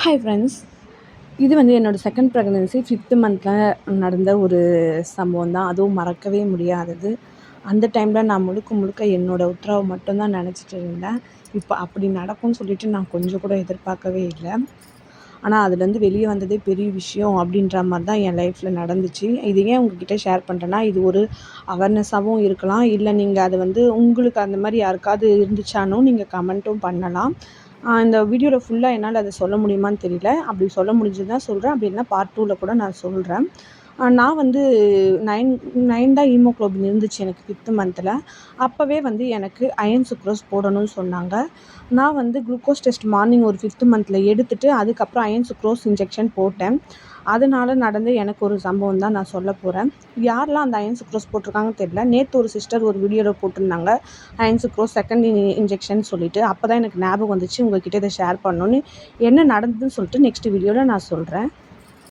Hi friends. இது என்னோடய second pregnancy 5th மந்தில் நடந்த ஒரு சம்பவம் தான். அதுவும் மறக்கவே முடியாதது. அந்த டைமில் நான் முழுக்க முழுக்க என்னோடய உத்தரவை மட்டும்தான் நினச்சிட்டு இருந்தேன். இப்போ அப்படி நடக்கும்னு சொல்லிட்டு நான் கொஞ்சம் கூட எதிர்பார்க்கவே இல்லை. ஆனால் அதுலேருந்து வெளியே வந்ததே பெரிய விஷயம் அப்படின்ற மாதிரி தான் என் லைஃப்பில் நடந்துச்சு. இது ஏன் உங்ககிட்ட ஷேர் பண்ணுறேன்னா, இது ஒரு அவேர்னஸாகவும் இருக்கலாம். இல்லை நீங்கள் அது உங்களுக்கு அந்த மாதிரி யாருக்காவது இருந்துச்சானும் நீங்கள் கமெண்ட்டும் பண்ணலாம். இந்த வீடியோவில் ஃபுல்லாக என்னால் அதை சொல்ல முடியுமான்னு தெரியல. அப்படி சொல்ல முடிஞ்சதுன்னா சொல்கிறேன். அப்படி இல்லைனா பார்ட் 2ல் கூட நான் சொல்கிறேன். நான் 9 தான் ஹீமோக்ளோபின் இருந்துச்சு எனக்கு 5th மந்தில். அப்போவே எனக்கு அயர்ன் சுக்ரோஸ் போடணும்னு சொன்னாங்க. நான் குளுக்கோஸ் டெஸ்ட் மார்னிங் ஒரு 5th மந்தில் எடுத்துகிட்டு அதுக்கப்புறம் அயர்ன் சுக்ரோஸ் இன்ஜெக்ஷன் போட்டேன். அதனால் நடந்த எனக்கு ஒரு சம்பவம் தான் நான் சொல்ல போகிறேன். யாரெல்லாம் அந்த அயர்ன் சுக்ரோஸ் போட்டிருக்காங்கன்னு தெரியல. நேற்று ஒரு சிஸ்டர் ஒரு வீடியோவில் போட்டிருந்தாங்க அயர்ன் சுக்ரோஸ் செகண்ட் இன்ஜெக்ஷன் சொல்லிவிட்டு. அப்போ தான் எனக்கு ஞாபகம் வந்துச்சு உங்கள்கிட்ட இதை ஷேர் பண்ணணுன்னு. என்ன நடந்ததுன்னு சொல்லிட்டு நெக்ஸ்ட் வீடியோவில் நான் சொல்கிறேன்.